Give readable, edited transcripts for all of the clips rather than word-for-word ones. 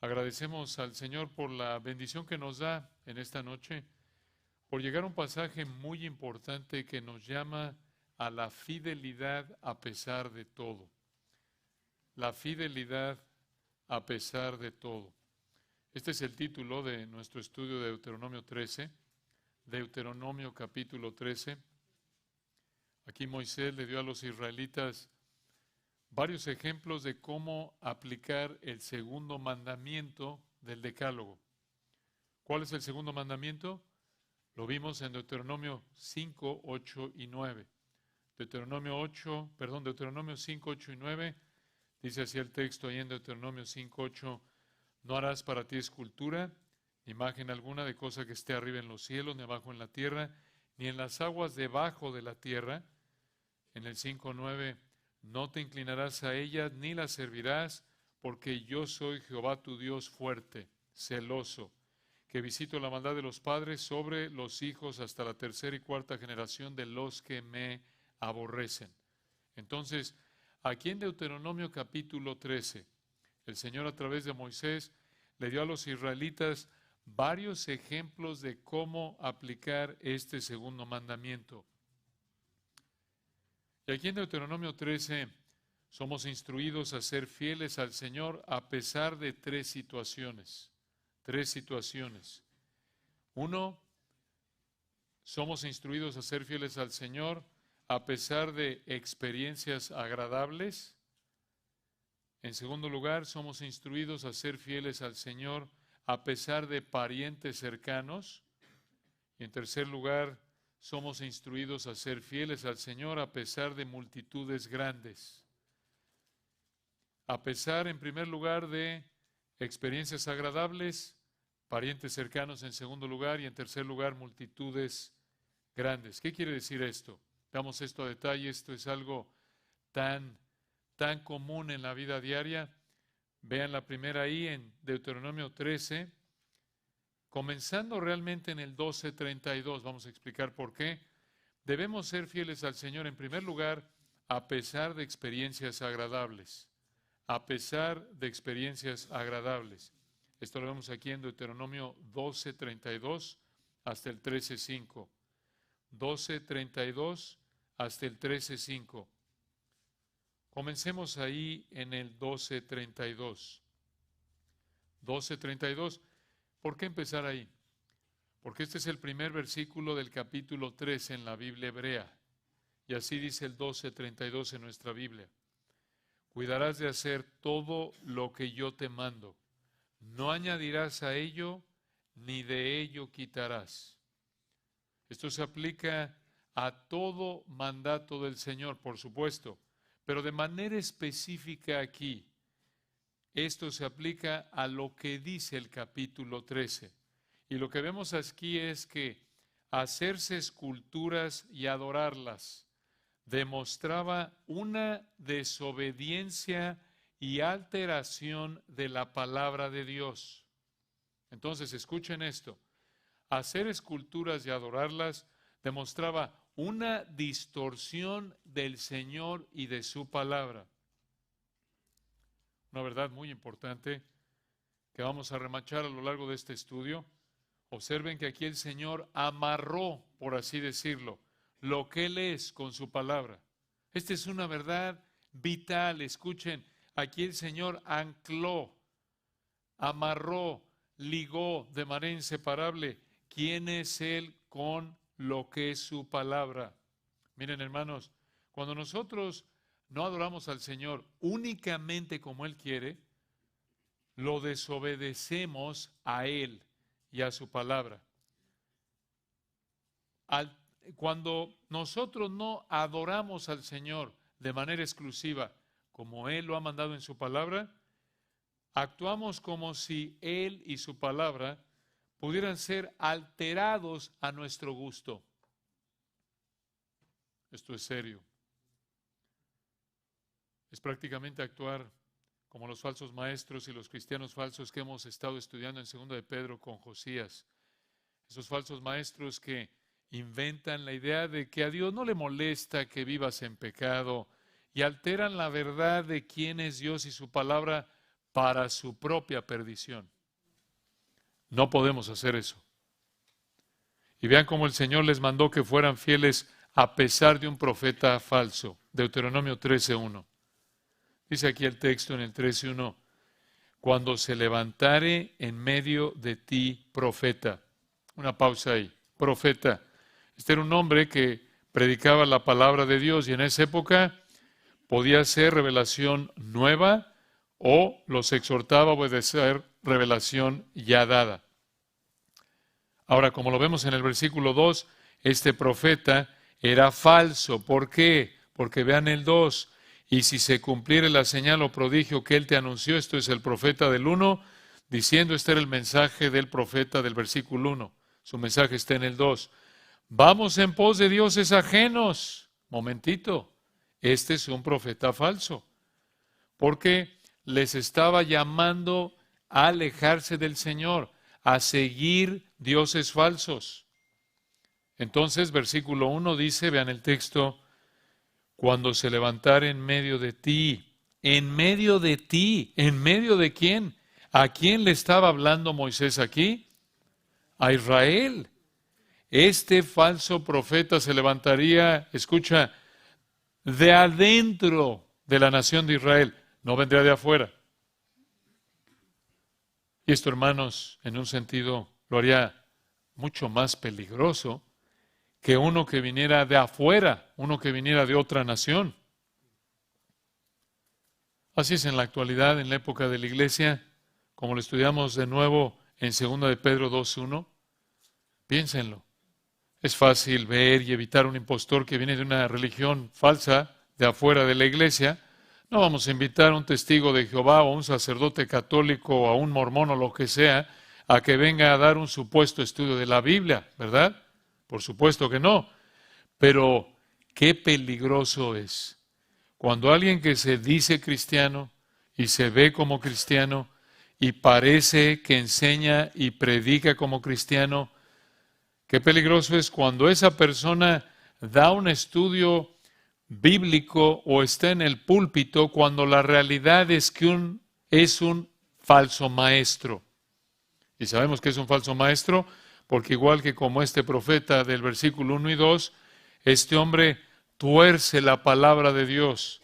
Agradecemos al Señor por la bendición que nos da en esta noche, por llegar a un pasaje muy importante que nos llama a la fidelidad a pesar de todo. La fidelidad a pesar de todo. Este es el título de nuestro estudio de Deuteronomio 13, Deuteronomio capítulo 13. Aquí Moisés le dio a los israelitas varios ejemplos de cómo aplicar el segundo mandamiento del Decálogo. ¿Cuál es el segundo mandamiento? Lo vimos en Deuteronomio 5, 8 y 9. Deuteronomio 5, 8 y 9, dice así el texto ahí en Deuteronomio 5, 8, no harás para ti escultura, ni imagen alguna de cosa que esté arriba en los cielos, ni abajo en la tierra, ni en las aguas debajo de la tierra. En el 5, 9, no te inclinarás a ellas ni las servirás, porque yo soy Jehová tu Dios fuerte, celoso, que visito la maldad de los padres sobre los hijos hasta la tercera y cuarta generación de los que me aborrecen. Entonces, aquí en Deuteronomio capítulo 13, el Señor a través de Moisés le dio a los israelitas varios ejemplos de cómo aplicar este segundo mandamiento. Y aquí en Deuteronomio 13 somos instruidos a ser fieles al Señor a pesar de tres situaciones. Uno, somos instruidos a ser fieles al Señor a pesar de experiencias agradables. En segundo lugar, somos instruidos a ser fieles al Señor a pesar de parientes cercanos. Y en tercer lugar, somos instruidos a ser fieles al Señor a pesar de multitudes grandes. A pesar, en primer lugar, de experiencias agradables, parientes cercanos en segundo lugar y en tercer lugar, multitudes grandes. ¿Qué quiere decir esto? Veamos esto a detalle. Esto es algo tan común en la vida diaria. Vean la primera ahí en Deuteronomio 13, comenzando realmente en el 12:32, vamos a explicar por qué. Debemos ser fieles al Señor en primer lugar, a pesar de experiencias agradables. A pesar de experiencias agradables. Esto lo vemos aquí en Deuteronomio 12:32 hasta el 13:5. 12:32 hasta el 13:5. Comencemos ahí en el 12:32. 12:32. ¿Por qué empezar ahí? Porque este es el primer versículo del capítulo 13 en la Biblia hebrea. Y así dice el 12:32 en nuestra Biblia. Cuidarás de hacer todo lo que yo te mando. No añadirás a ello, ni de ello quitarás. Esto se aplica a todo mandato del Señor, por supuesto, pero de manera específica aquí. Esto se aplica a lo que dice el capítulo 13. Y lo que vemos aquí es que hacerse esculturas y adorarlas demostraba una desobediencia y alteración de la palabra de Dios. Entonces, escuchen esto. Hacer esculturas y adorarlas demostraba una distorsión del Señor y de su palabra. Una verdad muy importante que vamos a remachar a lo largo de este estudio. Observen que aquí el Señor amarró, por así decirlo, lo que Él es con su palabra. Esta es una verdad vital. Escuchen, aquí el Señor ancló, amarró, ligó de manera inseparable quién es Él con lo que es su palabra. Miren, hermanos, cuando nosotros no adoramos al Señor únicamente como Él quiere, lo desobedecemos a Él y a su palabra. Cuando nosotros no adoramos al Señor de manera exclusiva, como Él lo ha mandado en su palabra, actuamos como si Él y su palabra pudieran ser alterados a nuestro gusto. Esto es serio. Es prácticamente actuar como los falsos maestros y los cristianos falsos que hemos estado estudiando en 2 de Pedro con Josías. Esos falsos maestros que inventan la idea de que a Dios no le molesta que vivas en pecado y alteran la verdad de quién es Dios y su palabra para su propia perdición. No podemos hacer eso. Y vean cómo el Señor les mandó que fueran fieles a pesar de un profeta falso. Deuteronomio 13:1. Dice aquí el texto en el 13:1. Cuando se levantare en medio de ti profeta. Una pausa ahí. Profeta. Este era un hombre que predicaba la palabra de Dios y en esa época podía ser revelación nueva o los exhortaba a obedecer revelación ya dada. Ahora, como lo vemos en el versículo 2, este profeta era falso. ¿Por qué? Porque vean el 2. Y si se cumpliere la señal o prodigio que él te anunció, esto es el profeta del 1, diciendo, este era el mensaje del profeta del versículo 1. Su mensaje está en el 2. Vamos en pos de dioses ajenos. Momentito, este es un profeta falso. Porque les estaba llamando a alejarse del Señor, a seguir dioses falsos. Entonces, versículo 1 dice, vean el texto, cuando se levantare en medio de ti. ¿En medio de ti? ¿En medio de quién? ¿A quién le estaba hablando Moisés aquí? A Israel. Este falso profeta se levantaría, escucha, de adentro de la nación de Israel, no vendría de afuera. Y esto, hermanos, en un sentido lo haría mucho más peligroso que uno que viniera de afuera, uno que viniera de otra nación. Así es en la actualidad, en la época de la iglesia, como lo estudiamos de nuevo en 2 de Pedro 2:1. Piénsenlo. Es fácil ver y evitar un impostor que viene de una religión falsa de afuera de la iglesia. No vamos a invitar a un testigo de Jehová o a un sacerdote católico o a un mormón o lo que sea a que venga a dar un supuesto estudio de la Biblia, ¿verdad? Por supuesto que no. Pero qué peligroso es cuando alguien que se dice cristiano y se ve como cristiano y parece que enseña y predica como cristiano, qué peligroso es cuando esa persona da un estudio bíblico o está en el púlpito cuando la realidad es que es un falso maestro. Y sabemos que es un falso maestro porque igual que como este profeta del versículo 1 y 2, este hombre tuerce la palabra de Dios,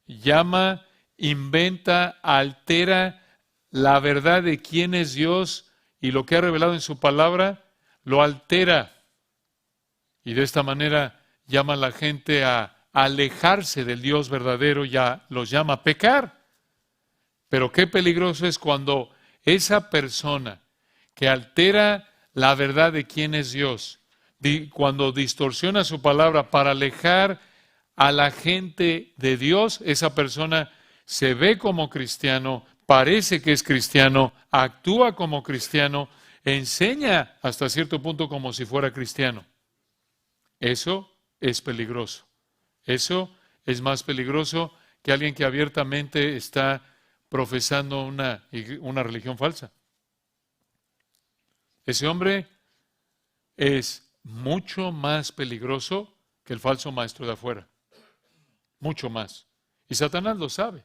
llama, inventa, altera la verdad de quién es Dios y lo que ha revelado en su palabra, lo altera. Y de esta manera llama a la gente a alejarse del Dios verdadero y los llama a pecar. Pero qué peligroso es cuando esa persona que altera la verdad de quién es Dios, cuando distorsiona su palabra para alejar a la gente de Dios, esa persona se ve como cristiano, parece que es cristiano, actúa como cristiano, enseña hasta cierto punto como si fuera cristiano. Eso es peligroso. Eso es más peligroso que alguien que abiertamente está profesando una religión falsa. Ese hombre es mucho más peligroso que el falso maestro de afuera. Mucho más. Y Satanás lo sabe.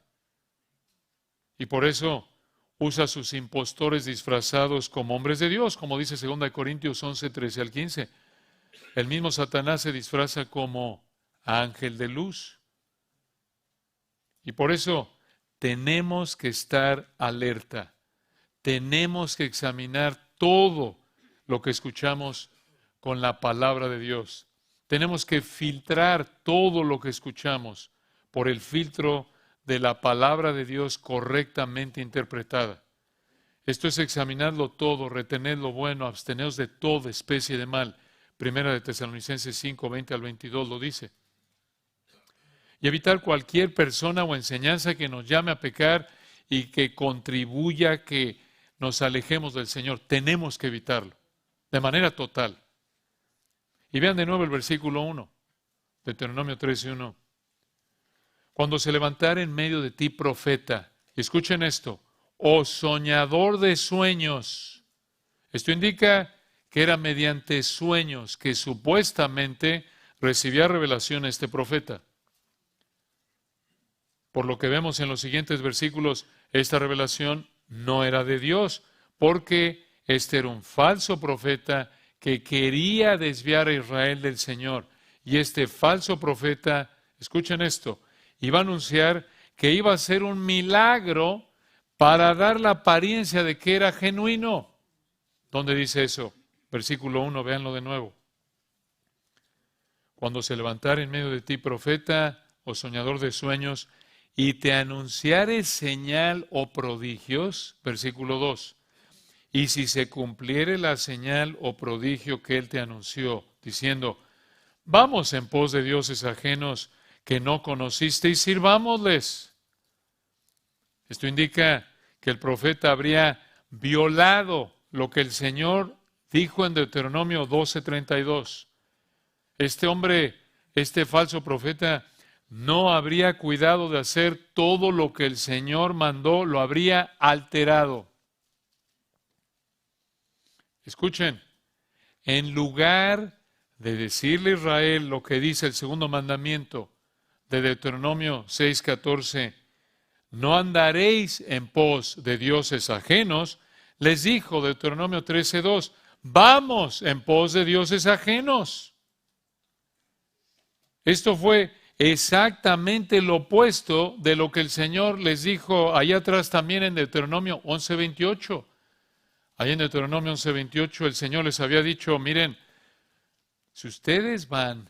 Y por eso usa a sus impostores disfrazados como hombres de Dios, como dice 2 Corintios 11, 13 al 15. El mismo Satanás se disfraza como ángel de luz. Y por eso tenemos que estar alerta. Tenemos que examinar todo lo que escuchamos con la palabra de Dios. Tenemos que filtrar todo lo que escuchamos por el filtro de la palabra de Dios correctamente interpretada. Esto es examinarlo todo, retener lo bueno, absteneos de toda especie de mal. Primera de Tesalonicenses 5, 20 al 22 lo dice. Y evitar cualquier persona o enseñanza que nos llame a pecar y que contribuya a que nos alejemos del Señor. Tenemos que evitarlo, de manera total. Y vean de nuevo el versículo 1, Deuteronomio 13:1. Cuando se levantare en medio de ti profeta, y escuchen esto, o soñador de sueños. Esto indica que era mediante sueños que supuestamente recibía revelación este profeta. Por lo que vemos en los siguientes versículos, esta revelación no era de Dios, porque este era un falso profeta que quería desviar a Israel del Señor. Y este falso profeta, escuchen esto, iba a anunciar que iba a hacer un milagro para dar la apariencia de que era genuino. ¿Dónde dice eso? Versículo 1, véanlo de nuevo. Cuando se levantare en medio de ti profeta o soñador de sueños, y te anunciare señal o prodigios, versículo 2, y si se cumpliere la señal o prodigio que él te anunció, diciendo, vamos en pos de dioses ajenos que no conociste y sirvámosles. Esto indica que el profeta habría violado lo que el Señor dijo en Deuteronomio 12:32. Este hombre, este falso profeta, no habría cuidado de hacer todo lo que el Señor mandó, lo habría alterado. Escuchen, en lugar de decirle a Israel lo que dice el segundo mandamiento de Deuteronomio 6:14, no andaréis en pos de dioses ajenos, les dijo Deuteronomio 13:2, vamos en pos de dioses ajenos. Esto fue exactamente lo opuesto de lo que el Señor les dijo allá atrás también en Deuteronomio 11:28. Allá en Deuteronomio 11:28 el Señor les había dicho, miren, si ustedes van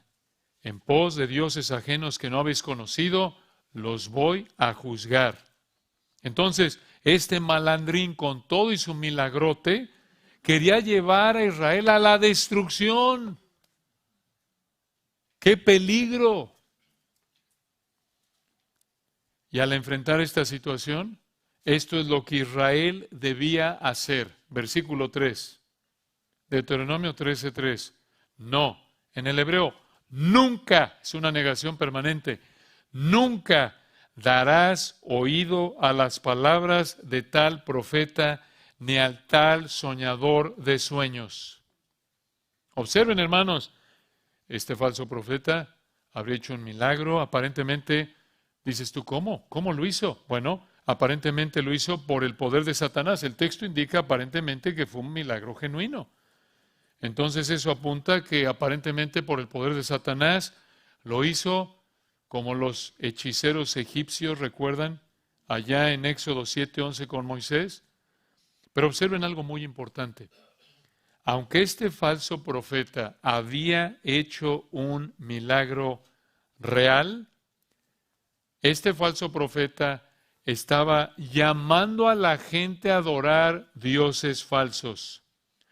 en pos de dioses ajenos que no habéis conocido, los voy a juzgar. Entonces, este malandrín con todo y su milagrote quería llevar a Israel a la destrucción. ¡Qué peligro! Y al enfrentar esta situación, esto es lo que Israel debía hacer. Versículo 3, Deuteronomio 13:3. No, en el hebreo, nunca, es una negación permanente, nunca darás oído a las palabras de tal profeta ni al tal soñador de sueños. Observen, hermanos, este falso profeta habría hecho un milagro, aparentemente. Dices tú, ¿cómo? ¿Cómo lo hizo? Bueno, aparentemente lo hizo por el poder de Satanás. El texto indica aparentemente que fue un milagro genuino. Entonces eso apunta que aparentemente por el poder de Satanás lo hizo como los hechiceros egipcios, ¿recuerdan? Allá en Éxodo 7:11 con Moisés. Pero observen algo muy importante. Aunque este falso profeta había hecho un milagro real, este falso profeta estaba llamando a la gente a adorar dioses falsos.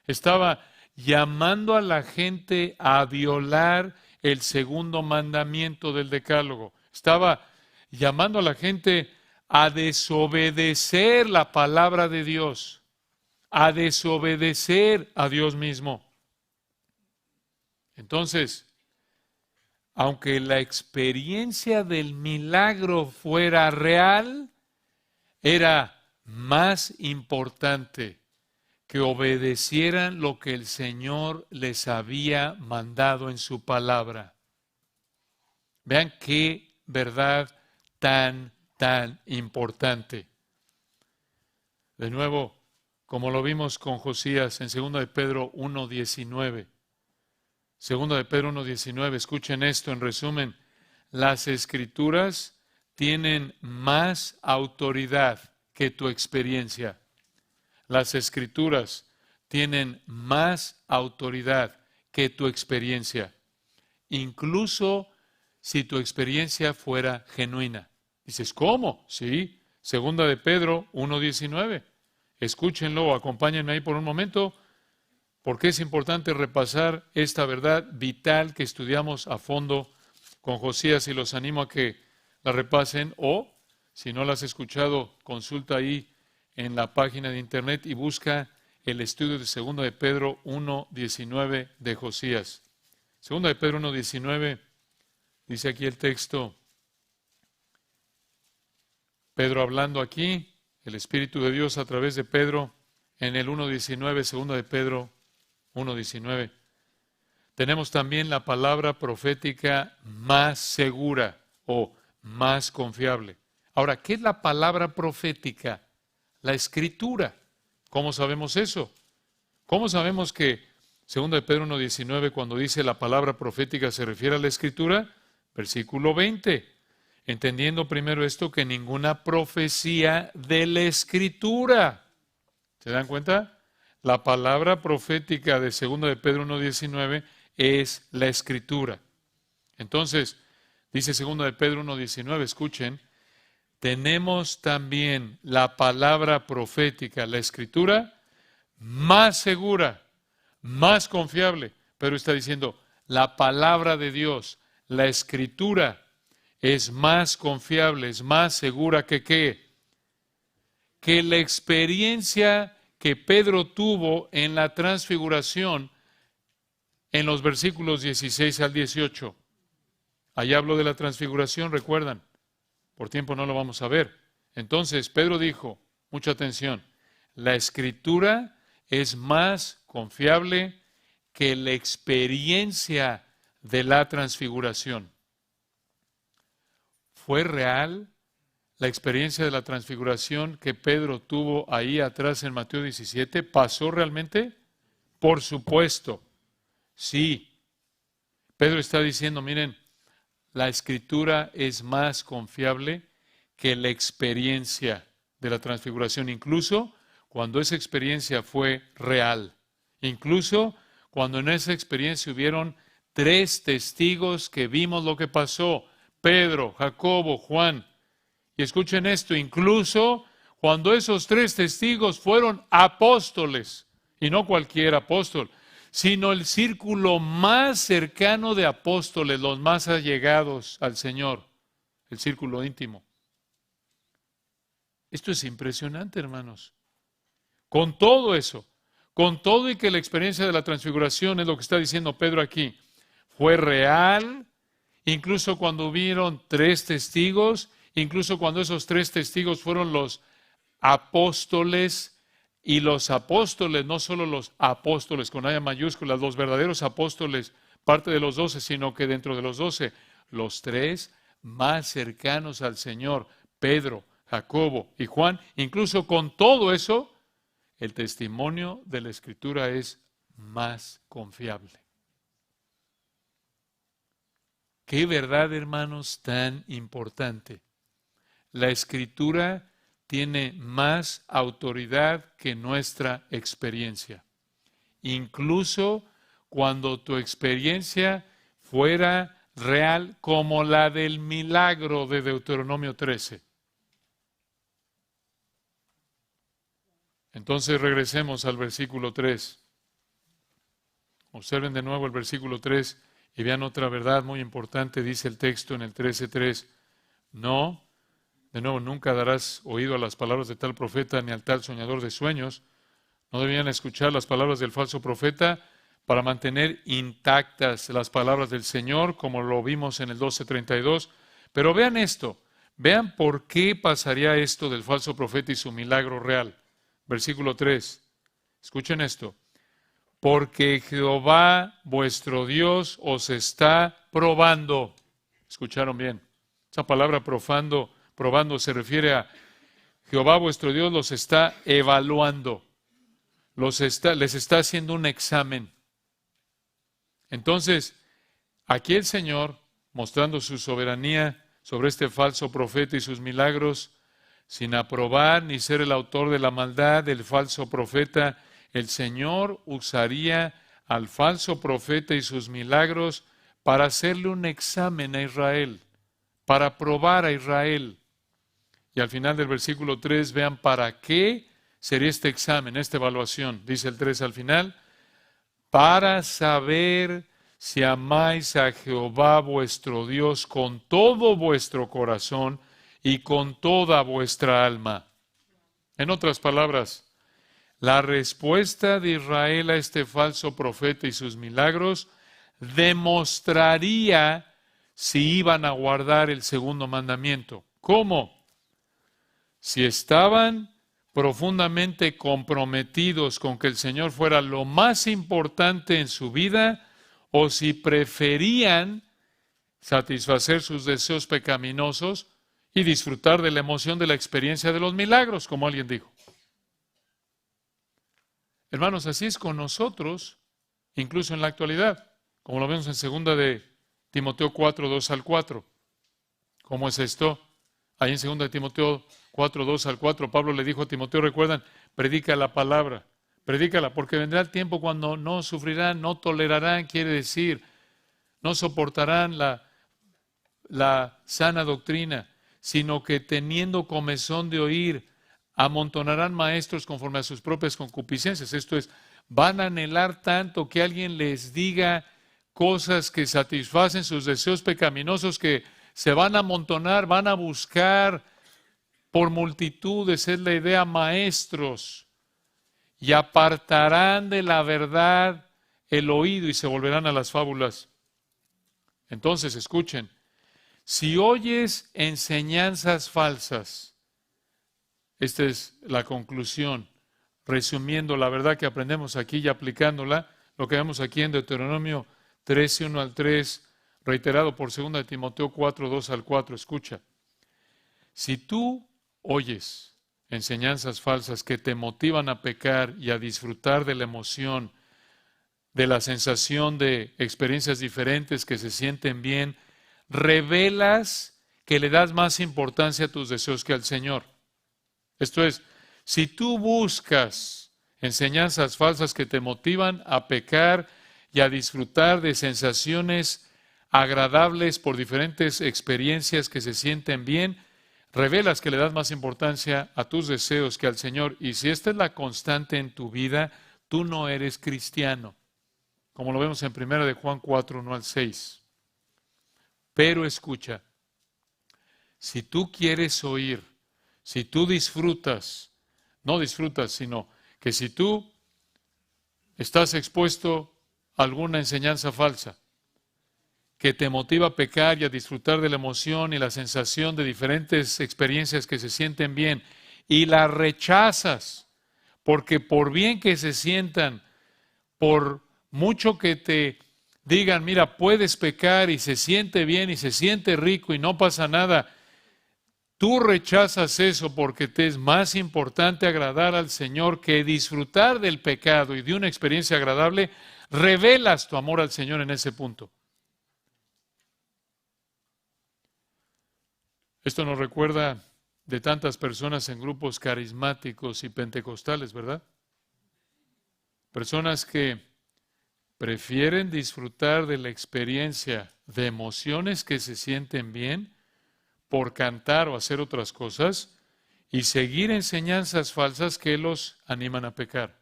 Estaba llamando a la gente a violar el segundo mandamiento del Decálogo. Estaba llamando a la gente a desobedecer la palabra de Dios, a desobedecer a Dios mismo. Entonces, aunque la experiencia del milagro fuera real, era más importante que obedecieran lo que el Señor les había mandado en su palabra. Vean qué verdad tan importante. De nuevo, como lo vimos con Josías en 2 de Pedro 1:19. 2 de Pedro 1:19, escuchen esto en resumen. Las Escrituras tienen más autoridad que tu experiencia. Las Escrituras tienen más autoridad que tu experiencia, incluso si tu experiencia fuera genuina. Dices, ¿cómo? Sí, 2 de Pedro 1:19. Escúchenlo, acompáñenme ahí por un momento, porque es importante repasar esta verdad vital que estudiamos a fondo con Josías y los animo a que la repasen o, si no la has escuchado, consulta ahí en la página de internet y busca el estudio de 2 de Pedro 1:19 de Josías. 2 de Pedro 1:19, dice aquí el texto, Pedro hablando aquí, el Espíritu de Dios a través de Pedro, en el 1:19, 2 de Pedro 1:19. Tenemos también la palabra profética más segura o más confiable. Ahora, ¿qué es la palabra profética? La Escritura. ¿Cómo sabemos eso? ¿Cómo sabemos que 2 de Pedro 1:19, cuando dice la palabra profética se refiere a la Escritura? Versículo 20. Entendiendo primero esto, que ninguna profecía de la Escritura. ¿Se dan cuenta? La palabra profética de 2 de Pedro 1:19 es la Escritura. Entonces, dice 2 de Pedro 1:19, escuchen, tenemos también la palabra profética, la Escritura, más segura, más confiable. Pedro está diciendo, la palabra de Dios, la Escritura, es más confiable, es más segura que ¿qué? Que la experiencia que Pedro tuvo en la transfiguración en los versículos 16 al 18. Allá hablo de la transfiguración, recuerdan. Por tiempo no lo vamos a ver. Entonces, Pedro dijo, mucha atención, la Escritura es más confiable que la experiencia de la transfiguración. ¿Fue real la experiencia de la transfiguración que Pedro tuvo ahí atrás en Mateo 17? ¿Pasó realmente? Por supuesto, sí. Pedro está diciendo, miren, la Escritura es más confiable que la experiencia de la transfiguración, incluso cuando esa experiencia fue real. Incluso cuando en esa experiencia hubieron 3 testigos que vimos lo que pasó, Pedro, Jacobo, Juan. Y escuchen esto, incluso cuando esos 3 testigos fueron apóstoles, y no cualquier apóstol, sino el círculo más cercano de apóstoles, los más allegados al Señor, el círculo íntimo. Esto es impresionante, hermanos. Con todo eso, con todo y que la experiencia de la transfiguración es lo que está diciendo Pedro aquí, fue real, incluso cuando hubieron 3 testigos, incluso cuando esos 3 testigos fueron los apóstoles. Y los apóstoles, no solo los apóstoles con A mayúscula, los verdaderos apóstoles, parte de los 12, sino que dentro de los 12, los 3 más cercanos al Señor, Pedro, Jacobo y Juan, incluso con todo eso, el testimonio de la Escritura es más confiable. Qué verdad, hermanos, tan importante. La Escritura tiene más autoridad que nuestra experiencia. Incluso cuando tu experiencia fuera real como la del milagro de Deuteronomio 13. Entonces regresemos al versículo 3. Observen de nuevo el versículo 3 y vean otra verdad muy importante, dice el texto en el 13:3. No. De nuevo, nunca darás oído a las palabras de tal profeta ni al tal soñador de sueños. No debían escuchar las palabras del falso profeta para mantener intactas las palabras del Señor, como lo vimos en el 12:32. Pero vean esto, vean por qué pasaría esto del falso profeta y su milagro real. Versículo 3, escuchen esto. Porque Jehová vuestro Dios os está probando. ¿Escucharon bien? Esa palabra probando se refiere a Jehová vuestro Dios los está evaluando, les está haciendo un examen. Entonces, aquí el Señor, mostrando su soberanía sobre este falso profeta y sus milagros, sin aprobar ni ser el autor de la maldad del falso profeta, el Señor usaría al falso profeta y sus milagros para hacerle un examen a Israel, para probar a Israel. Y al final del versículo 3, vean para qué sería este examen, esta evaluación. Dice el 3 al final, para saber si amáis a Jehová vuestro Dios con todo vuestro corazón y con toda vuestra alma. En otras palabras, la respuesta de Israel a este falso profeta y sus milagros demostraría si iban a guardar el segundo mandamiento. ¿Cómo? Si estaban profundamente comprometidos con que el Señor fuera lo más importante en su vida, o si preferían satisfacer sus deseos pecaminosos y disfrutar de la emoción de la experiencia de los milagros, como alguien dijo. Hermanos, así es con nosotros, incluso en la actualidad, como lo vemos en 2 de Timoteo 4, 2 al 4. ¿Cómo es esto? Ahí en 2 de Timoteo 4, 2 al 4, Pablo le dijo a Timoteo, recuerdan, predica la palabra, predícala, porque vendrá el tiempo cuando no sufrirán, no tolerarán, quiere decir, no soportarán la sana doctrina, sino que teniendo comezón de oír, amontonarán maestros conforme a sus propias concupiscencias. Esto es, van a anhelar tanto que alguien les diga cosas que satisfacen sus deseos pecaminosos que se van a amontonar, van a buscar por multitudes, es la idea, maestros, y apartarán de la verdad el oído y se volverán a las fábulas. Entonces, escuchen, si oyes enseñanzas falsas, esta es la conclusión, resumiendo la verdad que aprendemos aquí y aplicándola, lo que vemos aquí en Deuteronomio 13, 1 al 3, reiterado por 2 de Timoteo 4, 2 al 4, escucha. Si tú oyes enseñanzas falsas que te motivan a pecar y a disfrutar de la emoción, de la sensación de experiencias diferentes que se sienten bien, revelas que le das más importancia a tus deseos que al Señor. Esto es, si tú buscas enseñanzas falsas que te motivan a pecar y a disfrutar de sensaciones agradables por diferentes experiencias que se sienten bien, revelas que le das más importancia a tus deseos que al Señor. Y si esta es la constante en tu vida, tú no eres cristiano. Como lo vemos en 1 de Juan 4, 1 al 6. Pero escucha, si tú quieres oír, si tú disfrutas, no disfrutas, sino que si tú estás expuesto a alguna enseñanza falsa que te motiva a pecar y a disfrutar de la emoción y la sensación de diferentes experiencias que se sienten bien y las rechazas, porque por bien que se sientan, por mucho que te digan, mira, puedes pecar y se siente bien y se siente rico y no pasa nada, tú rechazas eso porque te es más importante agradar al Señor que disfrutar del pecado y de una experiencia agradable, revelas tu amor al Señor en ese punto. Esto nos recuerda de tantas personas en grupos carismáticos y pentecostales, ¿verdad? Personas que prefieren disfrutar de la experiencia de emociones que se sienten bien por cantar o hacer otras cosas y seguir enseñanzas falsas que los animan a pecar.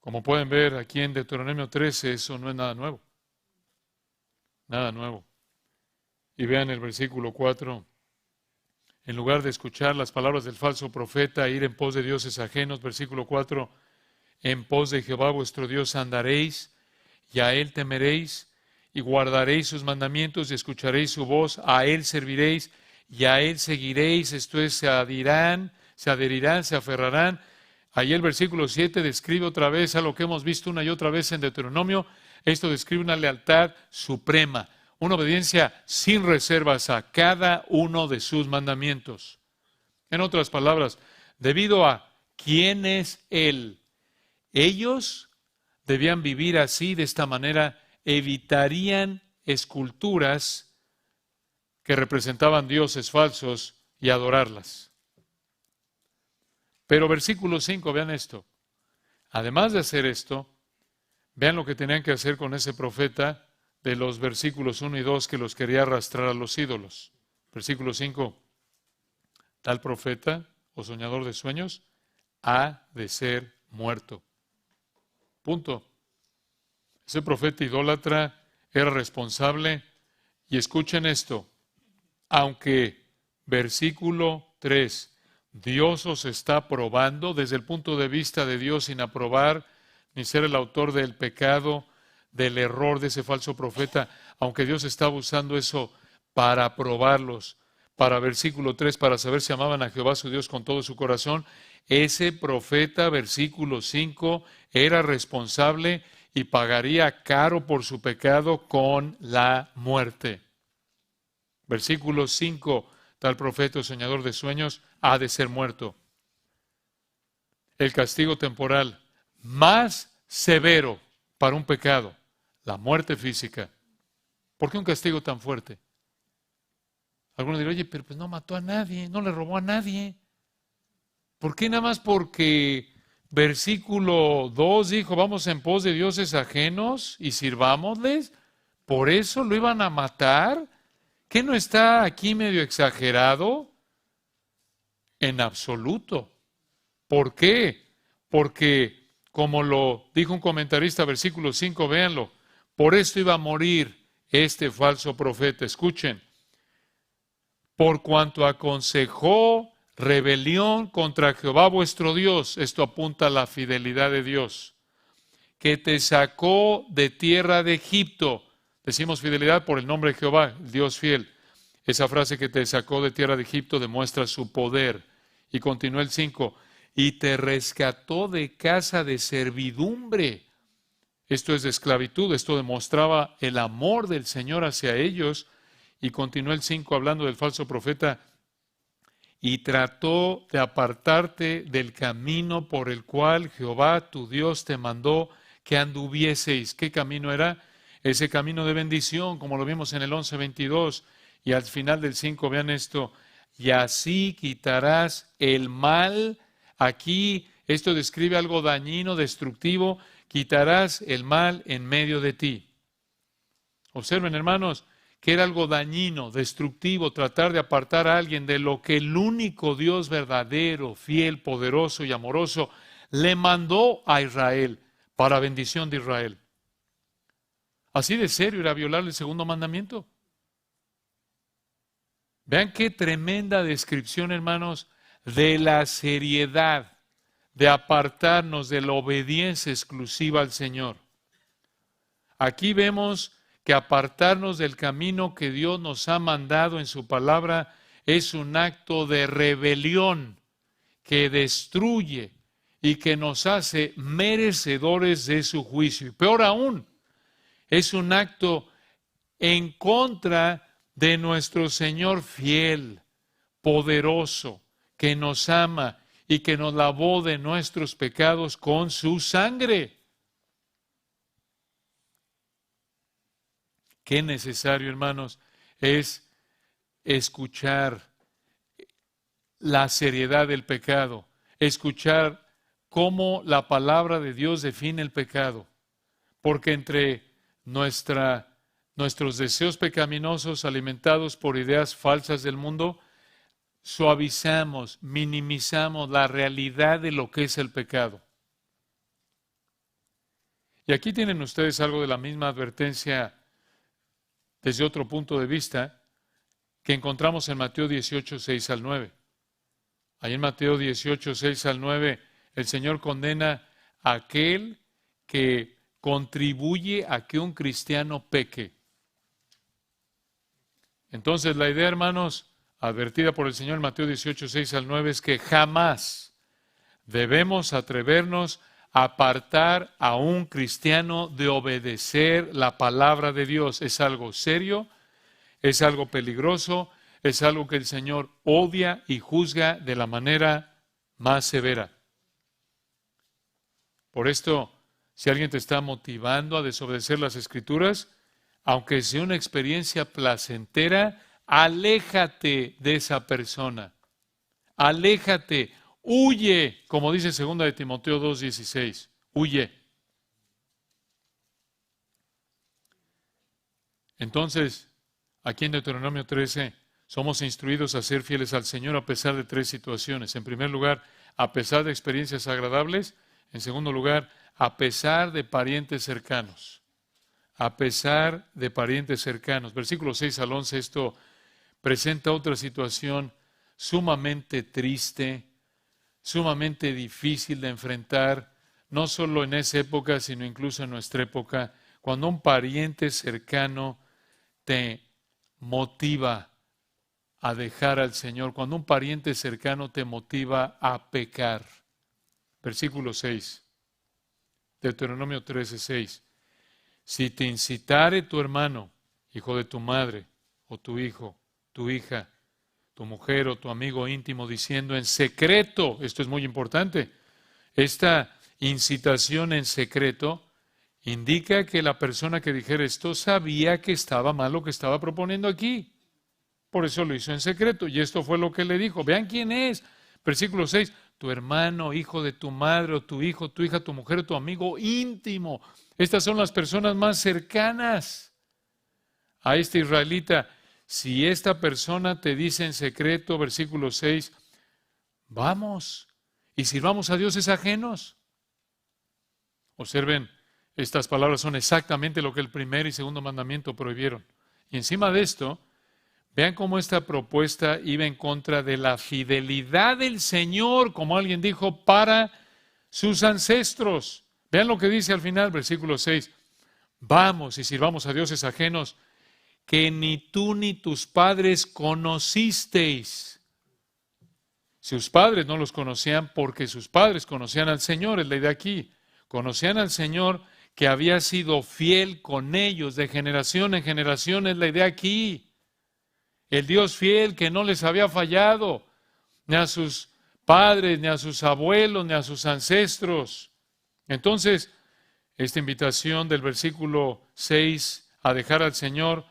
Como pueden ver aquí en Deuteronomio 13, eso no es nada nuevo. Nada nuevo. Y vean el versículo 4. En lugar de escuchar las palabras del falso profeta e ir en pos de dioses ajenos, versículo 4, en pos de Jehová vuestro Dios andaréis, y a Él temeréis, y guardaréis sus mandamientos, y escucharéis su voz, a Él serviréis, y a Él seguiréis, esto es, se adherirán, se aferrarán. Ahí el versículo 7 describe otra vez a lo que hemos visto una y otra vez en Deuteronomio. Esto describe una lealtad suprema, una obediencia sin reservas a cada uno de sus mandamientos. En otras palabras, debido a quién es Él, ellos debían vivir así, de esta manera, evitarían esculturas que representaban dioses falsos y adorarlas. Pero versículo 5, vean esto. Además de hacer esto, vean lo que tenían que hacer con ese profeta de los versículos 1 y 2 que los quería arrastrar a los ídolos. Versículo 5, tal profeta o soñador de sueños ha de ser muerto. Punto. Ese profeta idólatra era responsable, y escuchen esto, aunque versículo 3, Dios os está probando desde el punto de vista de Dios sin aprobar ni ser el autor del pecado, del error de ese falso profeta, aunque Dios estaba usando eso para probarlos, para versículo 3, para saber si amaban a Jehová su Dios con todo su corazón, ese profeta, versículo 5, era responsable y pagaría caro por su pecado con la muerte. Versículo 5, tal profeta o soñador de sueños ha de ser muerto. El castigo temporal más severo para un pecado, la muerte física. ¿Por qué un castigo tan fuerte? Algunos dirán, oye, pero pues no mató a nadie, no le robó a nadie. ¿Por qué nada más porque versículo 2 dijo, vamos en pos de dioses ajenos y sirvámosles? ¿Por eso lo iban a matar? ¿Qué no está aquí medio exagerado? En absoluto. ¿Por qué? Porque, como lo dijo un comentarista, versículo 5, véanlo, por esto iba a morir este falso profeta. Escuchen, por cuanto aconsejó rebelión contra Jehová vuestro Dios, esto apunta a la fidelidad de Dios, que te sacó de tierra de Egipto. Decimos fidelidad por el nombre de Jehová, Dios fiel. Esa frase que te sacó de tierra de Egipto demuestra su poder. Y continúa el 5, y te rescató de casa de servidumbre. Esto es de esclavitud, esto demostraba el amor del Señor hacia ellos. Y continúa el 5 hablando del falso profeta, y trató de apartarte del camino por el cual Jehová tu Dios te mandó que anduvieseis. ¿Qué camino era? Ese camino de bendición, como lo vimos en el 11:22. Y al final del 5, vean esto, y así quitarás el mal. Aquí esto describe algo dañino, destructivo. Quitarás el mal en medio de ti. Observen, hermanos, que era algo dañino, destructivo, tratar de apartar a alguien de lo que el único Dios verdadero, fiel, poderoso y amoroso le mandó a Israel para bendición de Israel. Así de serio era violar el segundo mandamiento. Vean qué tremenda descripción, hermanos, de la seriedad de apartarnos de la obediencia exclusiva al Señor. Aquí vemos que apartarnos del camino que Dios nos ha mandado en su palabra es un acto de rebelión que destruye y que nos hace merecedores de su juicio. Y peor aún, es un acto en contra de nuestro Señor fiel, poderoso, que nos ama y que nos lavó de nuestros pecados con su sangre. Qué necesario, hermanos, es escuchar la seriedad del pecado, escuchar cómo la palabra de Dios define el pecado, porque entre nuestros deseos pecaminosos alimentados por ideas falsas del mundo, suavizamos, minimizamos la realidad de lo que es el pecado. Y aquí tienen ustedes algo de la misma advertencia desde otro punto de vista que encontramos en Mateo 18, 6 al 9. Ahí en Mateo 18, 6 al 9, el Señor condena a aquel que contribuye a que un cristiano peque. Entonces la idea, hermanos, advertida por el Señor en Mateo 18, 6 al 9, es que jamás debemos atrevernos a apartar a un cristiano de obedecer la palabra de Dios. Es algo serio, es algo peligroso, es algo que el Señor odia y juzga de la manera más severa. Por esto, si alguien te está motivando a desobedecer las Escrituras, aunque sea una experiencia placentera, aléjate de esa persona. Aléjate, huye, como dice 2 de Timoteo 2:16, huye. Entonces, aquí en Deuteronomio 13, somos instruidos a ser fieles al Señor a pesar de tres situaciones. En primer lugar, a pesar de experiencias agradables. En segundo lugar, a pesar de parientes cercanos. A pesar de parientes cercanos. Versículos 6 al 11, esto presenta otra situación sumamente triste, sumamente difícil de enfrentar, no solo en esa época, sino incluso en nuestra época, cuando un pariente cercano te motiva a dejar al Señor, cuando un pariente cercano te motiva a pecar. Versículo 6, Deuteronomio 13:6. Si te incitare tu hermano, hijo de tu madre, o tu hijo, tu hija, tu mujer o tu amigo íntimo diciendo en secreto, esto es muy importante, esta incitación en secreto indica que la persona que dijera esto sabía que estaba mal lo que estaba proponiendo aquí. Por eso lo hizo en secreto. Y esto fue lo que le dijo. Vean quién es. Versículo 6. Tu hermano, hijo de tu madre, o tu hijo, tu hija, tu mujer, o tu amigo íntimo. Estas son las personas más cercanas a este israelita. Si esta persona te dice en secreto, versículo 6, vamos y sirvamos a dioses ajenos. Observen, estas palabras son exactamente lo que el primer y segundo mandamiento prohibieron. Y encima de esto, vean cómo esta propuesta iba en contra de la fidelidad del Señor, como alguien dijo, para sus ancestros. Vean lo que dice al final, versículo 6. Vamos y sirvamos a dioses ajenos que ni tú ni tus padres conocisteis. Sus padres no los conocían porque sus padres conocían al Señor, es la idea aquí. Conocían al Señor que había sido fiel con ellos de generación en generación, es la idea aquí. El Dios fiel que no les había fallado, ni a sus padres, ni a sus abuelos, ni a sus ancestros. Entonces, esta invitación del versículo 6 a dejar al Señor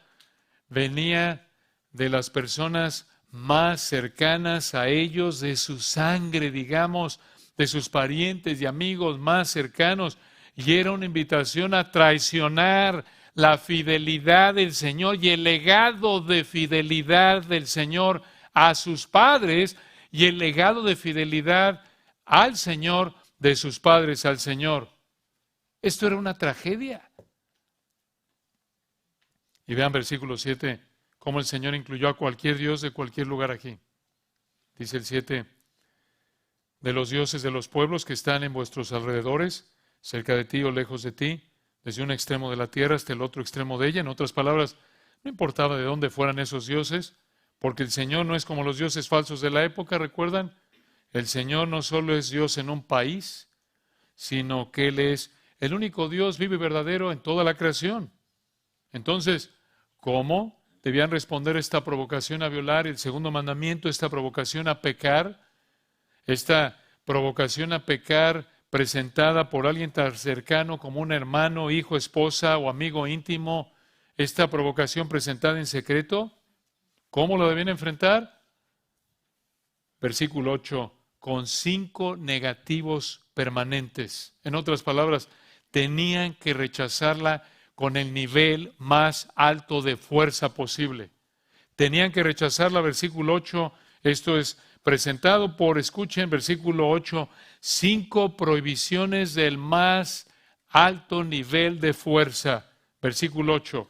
venía de las personas más cercanas a ellos, de su sangre, digamos, de sus parientes y amigos más cercanos, y era una invitación a traicionar la fidelidad del Señor y el legado de fidelidad del Señor a sus padres y el legado de fidelidad al Señor de sus padres al Señor. Esto era una tragedia. Y vean versículo 7, cómo el Señor incluyó a cualquier dios de cualquier lugar aquí. Dice el 7, de los dioses de los pueblos que están en vuestros alrededores, cerca de ti o lejos de ti, desde un extremo de la tierra hasta el otro extremo de ella. En otras palabras, no importaba de dónde fueran esos dioses, porque el Señor no es como los dioses falsos de la época, ¿recuerdan? El Señor no solo es Dios en un país, sino que Él es el único Dios vivo y verdadero en toda la creación. Entonces, ¿cómo debían responder esta provocación a violar el segundo mandamiento, esta provocación a pecar? Esta provocación a pecar presentada por alguien tan cercano como un hermano, hijo, esposa o amigo íntimo, esta provocación presentada en secreto, ¿cómo lo debían enfrentar? Versículo 8, con 5 negativos permanentes. En otras palabras, tenían que rechazarla con el nivel más alto de fuerza posible. Tenían que rechazarla, versículo 8, esto es presentado por, escuchen, versículo 8, 5 prohibiciones del más alto nivel de fuerza. Versículo 8,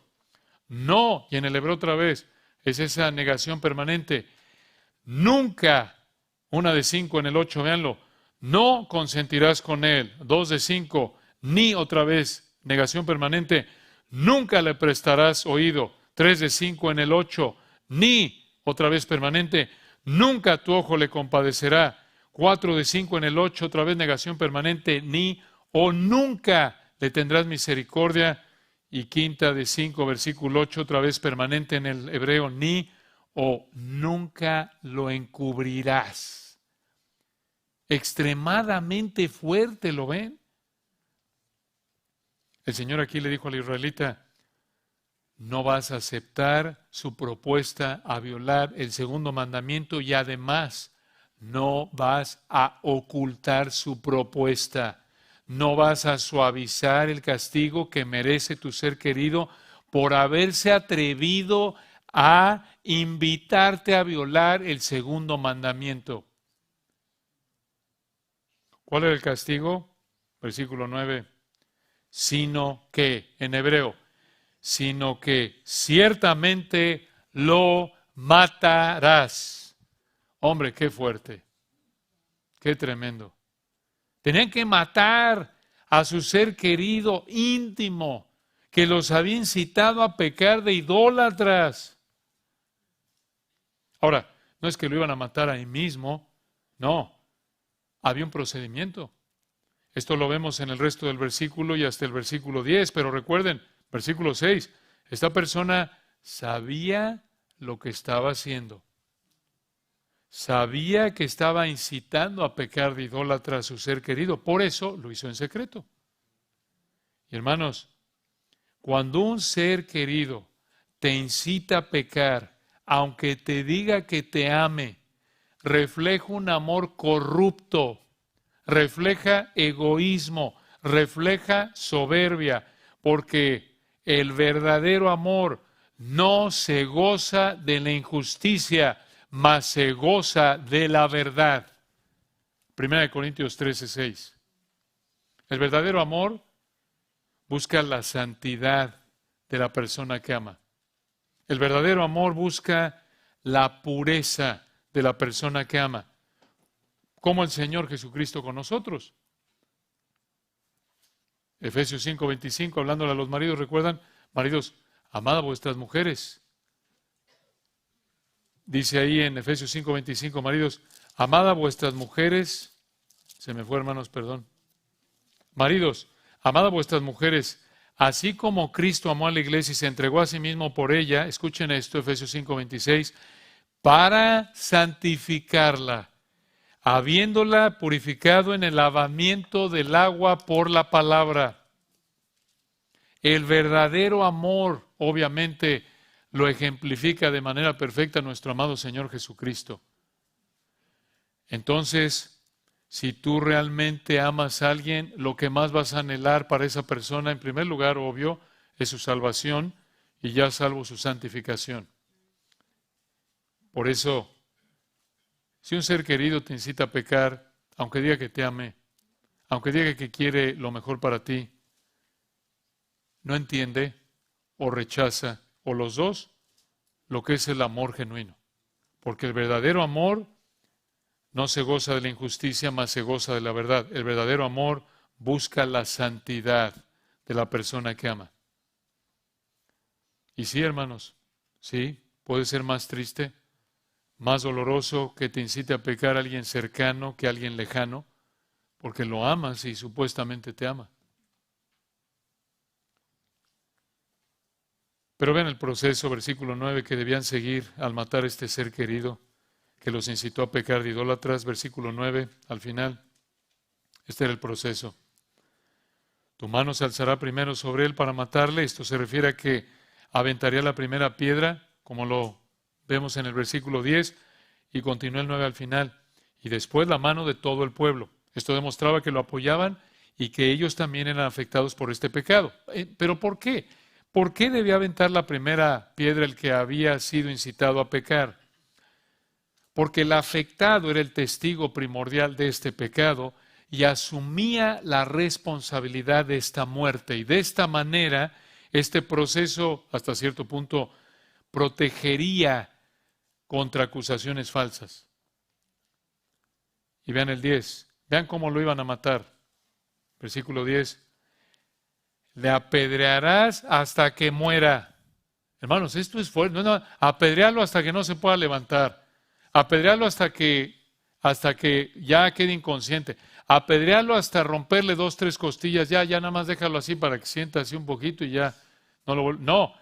no, y en el hebreo otra vez, es esa negación permanente. Nunca, una de 5 en el 8, véanlo, no consentirás con él. 2 de 5, ni otra vez, negación permanente, nunca le prestarás oído. 3 de 5 en el 8, ni otra vez permanente, nunca tu ojo le compadecerá. 4 de 5 en el 8, otra vez negación permanente, ni o nunca le tendrás misericordia. Y 5 de 5, versículo 8, otra vez permanente en el hebreo, ni o nunca lo encubrirás. Extremadamente fuerte, ¿lo ven? El Señor aquí le dijo al israelita, no vas a aceptar su propuesta a violar el segundo mandamiento y además no vas a ocultar su propuesta. No vas a suavizar el castigo que merece tu ser querido por haberse atrevido a invitarte a violar el segundo mandamiento. ¿Cuál era el castigo? Versículo 9. Sino que, en hebreo, sino que ciertamente lo matarás. Hombre, qué fuerte, qué tremendo. Tenían que matar a su ser querido íntimo, que los había incitado a pecar de idólatras. Ahora, no es que lo iban a matar ahí mismo, no, había un procedimiento. Esto lo vemos en el resto del versículo y hasta el versículo 10, pero recuerden, versículo 6, esta persona sabía lo que estaba haciendo. Sabía que estaba incitando a pecar de idólatra a su ser querido, por eso lo hizo en secreto. Y hermanos, cuando un ser querido te incita a pecar, aunque te diga que te ame, refleja un amor corrupto, refleja egoísmo, refleja soberbia, porque el verdadero amor no se goza de la injusticia, mas se goza de la verdad. 1 Corintios 13:6. El verdadero amor busca la santidad de la persona que ama. El verdadero amor busca la pureza de la persona que ama, como el Señor Jesucristo con nosotros. Efesios 5:25, hablándole a los maridos, recuerdan, maridos, amad a vuestras mujeres. Dice ahí en Efesios 5:25, maridos, amad a vuestras mujeres. Se me fue, hermanos, perdón. Maridos, amad a vuestras mujeres, así como Cristo amó a la iglesia y se entregó a sí mismo por ella. Escuchen esto, Efesios 5:26, para santificarla, habiéndola purificado en el lavamiento del agua por la palabra. El verdadero amor, obviamente, lo ejemplifica de manera perfecta nuestro amado Señor Jesucristo. Entonces, si tú realmente amas a alguien, lo que más vas a anhelar para esa persona, en primer lugar, obvio, es su salvación y ya salvo su santificación. Por eso, si un ser querido te incita a pecar, aunque diga que te ame, aunque diga que quiere lo mejor para ti, no entiende o rechaza, o los dos, lo que es el amor genuino. Porque el verdadero amor no se goza de la injusticia, mas se goza de la verdad. El verdadero amor busca la santidad de la persona que ama. Y sí, hermanos, sí, puede ser más triste, más doloroso que te incite a pecar a alguien cercano que a alguien lejano, porque lo amas y supuestamente te ama. Pero vean el proceso, versículo 9, que debían seguir al matar a este ser querido, que los incitó a pecar de idólatras. Versículo 9, al final, este era el proceso. Tu mano se alzará primero sobre él para matarle. Esto se refiere a que aventaría la primera piedra, como lo vemos en el versículo 10, y continúa el 9 al final. Y después la mano de todo el pueblo. Esto demostraba que lo apoyaban y que ellos también eran afectados por este pecado. ¿Pero por qué? ¿Por qué debía aventar la primera piedra el que había sido incitado a pecar? Porque el afectado era el testigo primordial de este pecado y asumía la responsabilidad de esta muerte. Y de esta manera, este proceso, hasta cierto punto, protegería contra acusaciones falsas. Y vean el 10, vean cómo lo iban a matar. Versículo 10. Le apedrearás hasta que muera. Hermanos, esto es fuerte. No, apedrearlo hasta que no se pueda levantar. Apedrearlo hasta que ya quede inconsciente. Apedrearlo hasta romperle 2, 3 costillas. Ya nada más déjalo así para que sienta así un poquito y ya. No.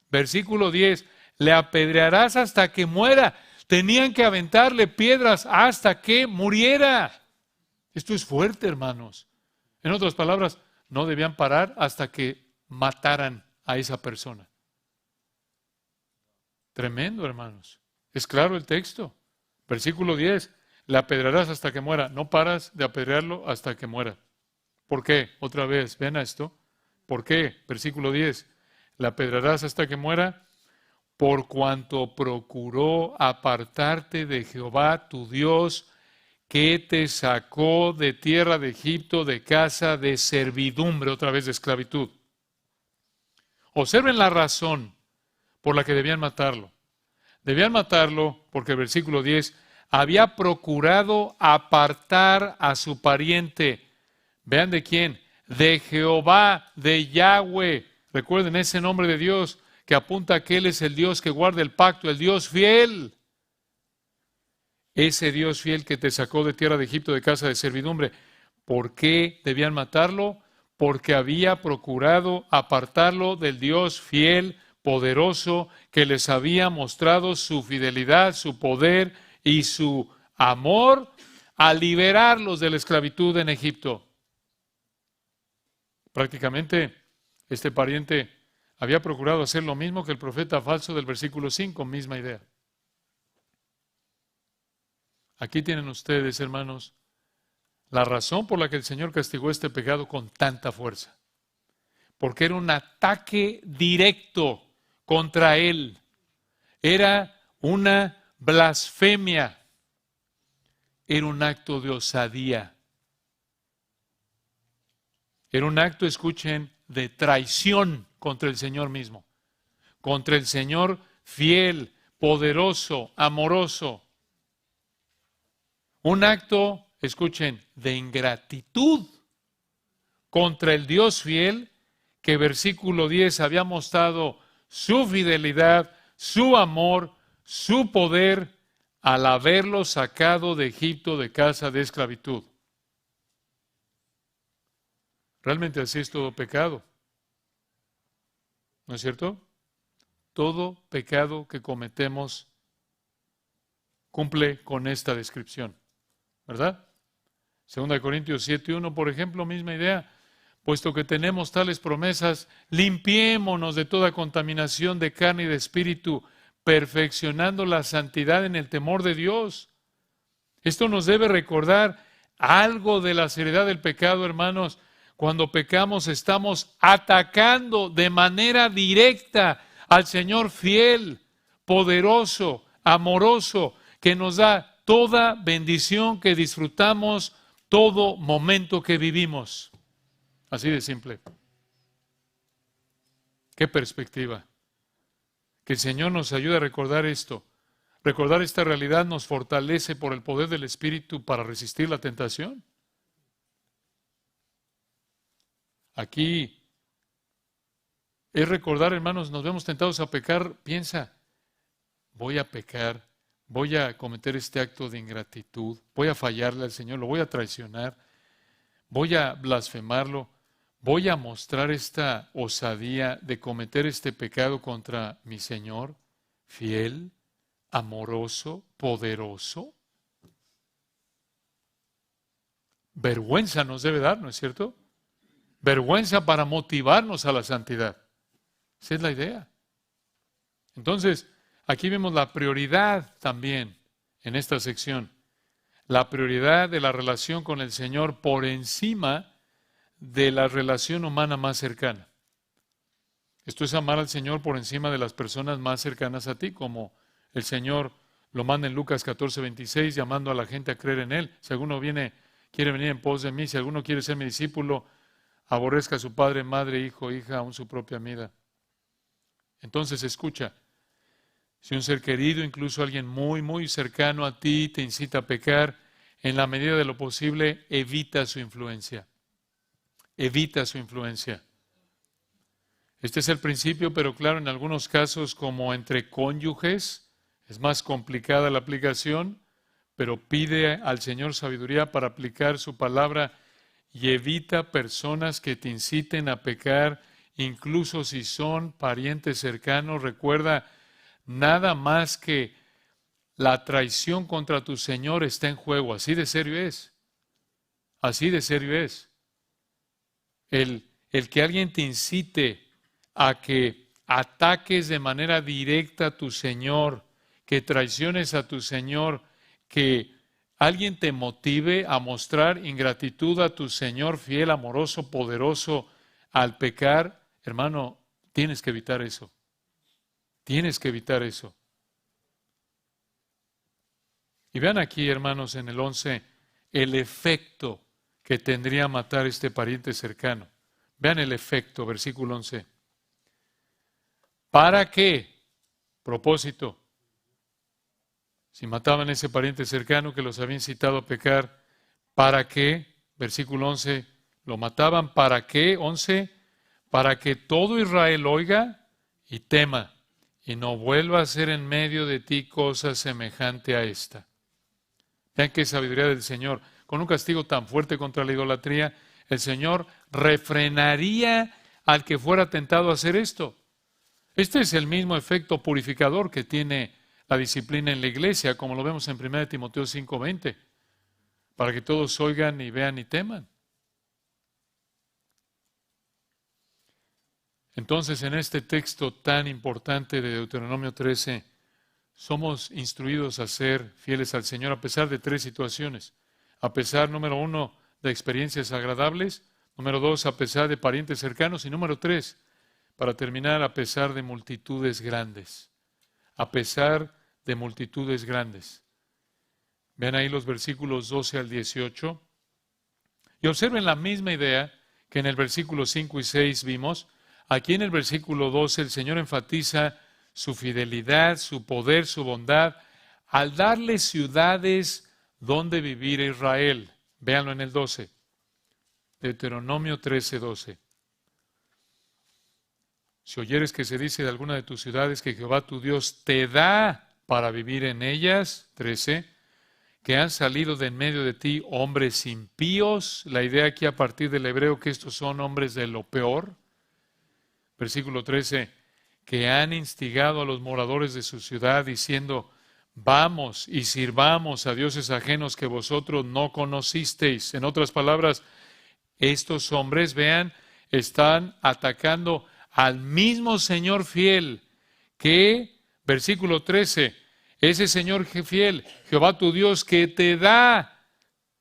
Versículo 10. Le apedrearás hasta que muera. Tenían que aventarle piedras hasta que muriera. Esto es fuerte, hermanos. En otras palabras, no debían parar hasta que mataran a esa persona. Tremendo, hermanos. Es claro el texto. Versículo 10. Le apedrearás hasta que muera. No paras de apedrearlo hasta que muera. ¿Por qué? Otra vez, ven a esto. ¿Por qué? Versículo 10. Le apedrearás hasta que muera, por cuanto procuró apartarte de Jehová tu Dios, que te sacó de tierra de Egipto, de casa de servidumbre, otra vez de esclavitud. Observen la razón por la que debían matarlo. Debían matarlo porque el versículo 10 había procurado apartar a su pariente. ¿Vean de quién? De Jehová, de Yahweh. Recuerden ese nombre de Dios que apunta a que Él es el Dios que guarda el pacto, el Dios fiel. Ese Dios fiel que te sacó de tierra de Egipto, de casa de servidumbre. ¿Por qué debían matarlo? Porque había procurado apartarlo del Dios fiel poderoso, que les había mostrado su fidelidad, su poder y su amor a liberarlos de la esclavitud en Egipto. Prácticamente, este pariente había procurado hacer lo mismo que el profeta falso del versículo 5, misma idea. Aquí tienen ustedes, hermanos, la razón por la que el Señor castigó este pecado con tanta fuerza. Porque era un ataque directo contra Él. Era una blasfemia. Era un acto de osadía. Era un acto, escuchen, de traición contra el Señor mismo. Contra el Señor fiel, poderoso, amoroso. Un acto, escuchen, de ingratitud contra el Dios fiel que versículo 10 había mostrado su fidelidad, su amor, su poder al haberlo sacado de Egipto de casa de esclavitud. Realmente así es todo pecado. ¿No es cierto? Todo pecado que cometemos cumple con esta descripción. ¿Verdad? 2 Corintios 7:1, por ejemplo, misma idea. Puesto que tenemos tales promesas, limpiémonos de toda contaminación de carne y de espíritu, perfeccionando la santidad en el temor de Dios. Esto nos debe recordar algo de la seriedad del pecado, hermanos. Cuando pecamos estamos atacando de manera directa al Señor fiel, poderoso, amoroso, que nos da toda bendición que disfrutamos todo momento que vivimos. Así de simple. ¿Qué perspectiva? Que el Señor nos ayude a recordar esto. Recordar esta realidad nos fortalece por el poder del Espíritu para resistir la tentación. Aquí es recordar, hermanos, nos vemos tentados a pecar. Piensa, voy a pecar, voy a cometer este acto de ingratitud, voy a fallarle al Señor, lo voy a traicionar, voy a blasfemarlo, voy a mostrar esta osadía de cometer este pecado contra mi Señor, fiel, amoroso, poderoso. Vergüenza nos debe dar, ¿no es cierto? Vergüenza para motivarnos a la santidad. Esa es la idea. Entonces, aquí vemos la prioridad también en esta sección. La prioridad de la relación con el Señor por encima de la relación humana más cercana. Esto es amar al Señor por encima de las personas más cercanas a ti, como el Señor lo manda en Lucas 14:26, llamando a la gente a creer en Él. Si alguno quiere venir en pos de mí, si alguno quiere ser mi discípulo, aborrezca a su padre, madre, hijo, hija, aún su propia vida. Entonces, escucha, si un ser querido, incluso alguien muy, muy cercano a ti, te incita a pecar, en la medida de lo posible, evita su influencia. Evita su influencia. Este es el principio, pero claro, en algunos casos, como entre cónyuges, es más complicada la aplicación, pero pide al Señor sabiduría para aplicar su palabra y evita personas que te inciten a pecar, incluso si son parientes cercanos. Recuerda, nada más que la traición contra tu Señor está en juego. Así de serio es. Así de serio es. El que alguien te incite a que ataques de manera directa a tu Señor, que traiciones a tu Señor, que alguien te motive a mostrar ingratitud a tu Señor fiel, amoroso, poderoso, al pecar, hermano, tienes que evitar eso. Tienes que evitar eso. Y vean aquí, hermanos, en el 11, el efecto que tendría matar este pariente cercano. Vean el efecto, versículo 11. ¿Para qué? Propósito. Si mataban a ese pariente cercano que los había incitado a pecar, ¿para qué? Versículo 11, lo mataban, ¿para qué? 11, para que todo Israel oiga y tema, y no vuelva a hacer en medio de ti cosa semejante a esta. Vean qué sabiduría del Señor. Con un castigo tan fuerte contra la idolatría, el Señor refrenaría al que fuera tentado a hacer esto. Este es el mismo efecto purificador que tiene la disciplina en la iglesia, como lo vemos en 1 Timoteo 5:20, para que todos oigan y vean y teman. Entonces, en este texto tan importante de Deuteronomio 13, somos instruidos a ser fieles al Señor a pesar de 3 situaciones. A pesar, número 1, de experiencias agradables. Número 2, a pesar de parientes cercanos. Y número 3, para terminar, a pesar de multitudes grandes. A pesar de multitudes grandes. Vean ahí los versículos 12 al 18. Y observen la misma idea que en el versículo 5 y 6 vimos. Aquí en el versículo 12 el Señor enfatiza su fidelidad, su poder, su bondad, al darle ciudades donde vivir a Israel. Véanlo en el 12. Deuteronomio 13:12. Si oyeres que se dice de alguna de tus ciudades que Jehová tu Dios te da para vivir en ellas, 13, que han salido de en medio de ti hombres impíos, la idea aquí a partir del hebreo que estos son hombres de lo peor. Versículo 13, que han instigado a los moradores de su ciudad diciendo, vamos y sirvamos a dioses ajenos que vosotros no conocisteis. En otras palabras, estos hombres, vean, están atacando al mismo Señor fiel que, versículo 13, ese Señor fiel, Jehová tu Dios, que te da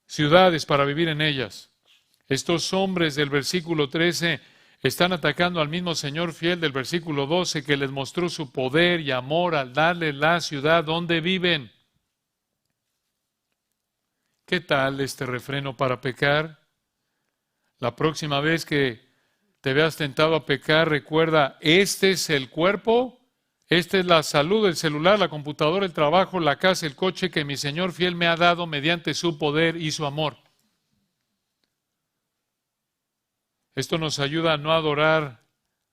ciudades para vivir en ellas. Estos hombres del versículo 13 están atacando al mismo Señor fiel del versículo 12 que les mostró su poder y amor al darle la ciudad donde viven. ¿Qué tal este refreno para pecar? La próxima vez que te veas tentado a pecar, recuerda, este es el cuerpo, esta es la salud, el celular, la computadora, el trabajo, la casa, el coche que mi Señor fiel me ha dado mediante su poder y su amor. Esto nos ayuda a no adorar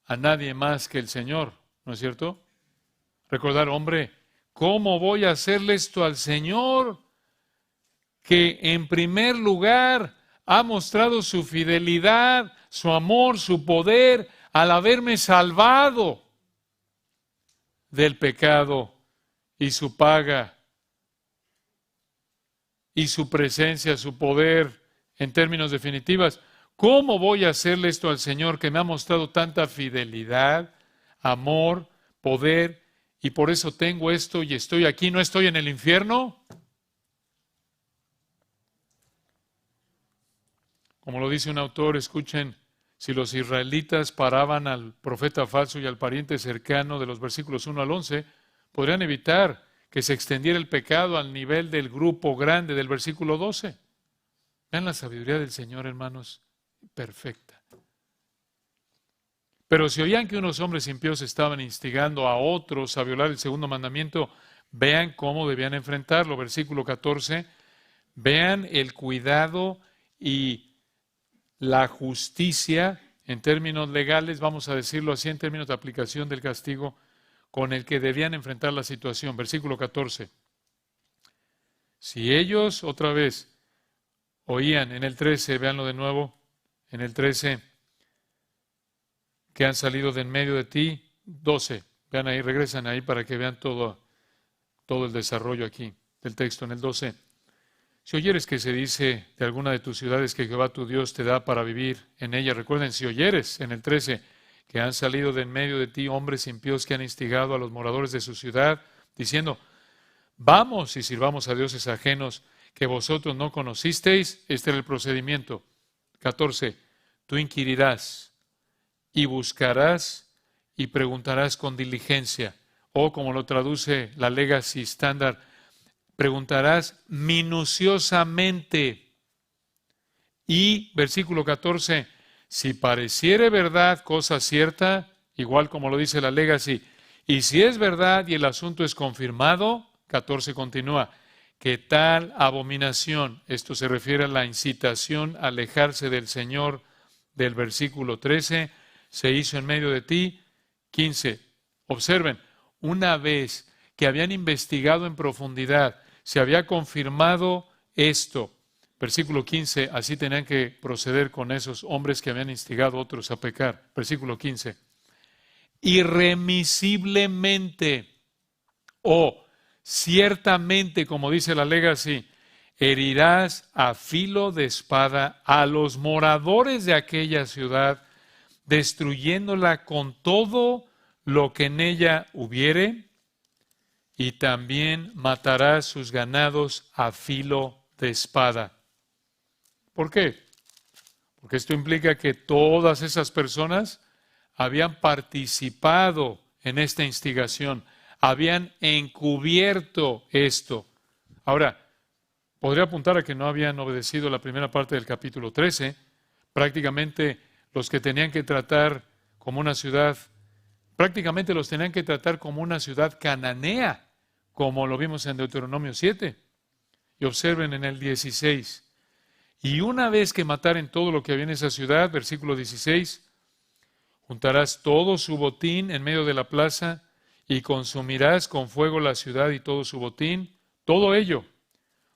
a nadie más que el Señor, ¿no es cierto? Recordar, hombre, ¿cómo voy a hacerle esto al Señor? Que en primer lugar ha mostrado su fidelidad, su amor, su poder al haberme salvado del pecado y su paga y su presencia, su poder en términos definitivos. ¿Cómo voy a hacerle esto al Señor que me ha mostrado tanta fidelidad, amor, poder, y por eso tengo esto y estoy aquí, no estoy en el infierno? Como lo dice un autor, escuchen, si los israelitas paraban al profeta falso y al pariente cercano de los versículos 1 al 11, podrían evitar que se extendiera el pecado al nivel del grupo grande del versículo 12. Vean la sabiduría del Señor, hermanos. Perfecta. Pero si oían que unos hombres impíos estaban instigando a otros a violar el segundo mandamiento, vean cómo debían enfrentarlo. Versículo 14, vean el cuidado y la justicia en términos legales, vamos a decirlo así, en términos de aplicación del castigo, con el que debían enfrentar la situación. Versículo 14. Si ellos, otra vez, oían en el 13, véanlo de nuevo, en el 13, que han salido de en medio de ti, 12, vean ahí, regresan ahí para que vean todo el desarrollo aquí del texto. En el 12, si oyeres que se dice de alguna de tus ciudades que Jehová tu Dios te da para vivir en ella, recuerden, si oyeres, en el 13, que han salido de en medio de ti hombres impíos que han instigado a los moradores de su ciudad, diciendo, vamos y sirvamos a dioses ajenos que vosotros no conocisteis, este era el procedimiento. 14, tú inquirirás y buscarás y preguntarás con diligencia, o como lo traduce la Legacy Standard, preguntarás minuciosamente. Y, versículo 14, si pareciere verdad cosa cierta, igual como lo dice la Legacy, y si es verdad y el asunto es confirmado, 14 continúa, que tal abominación, esto se refiere a la incitación a alejarse del Señor del versículo 13, se hizo en medio de ti. 15, observen, una vez que habían investigado en profundidad, se había confirmado esto. Versículo 15, así tenían que proceder con esos hombres que habían instigado a otros a pecar. Versículo 15, irremisiblemente o ciertamente, como dice la Legacy, herirás a filo de espada a los moradores de aquella ciudad, destruyéndola con todo lo que en ella hubiere, y también matarás sus ganados a filo de espada. ¿Por qué? Porque esto implica que todas esas personas habían participado en esta instigación, habían encubierto esto. Ahora, podría apuntar a que no habían obedecido la primera parte del capítulo 13. Prácticamente los que tenían que tratar como una ciudad, prácticamente los tenían que tratar como una ciudad cananea, como lo vimos en Deuteronomio 7. Y observen en el 16. Y una vez que mataren todo lo que había en esa ciudad, versículo 16, juntarás todo su botín en medio de la plaza y consumirás con fuego la ciudad y todo su botín, todo ello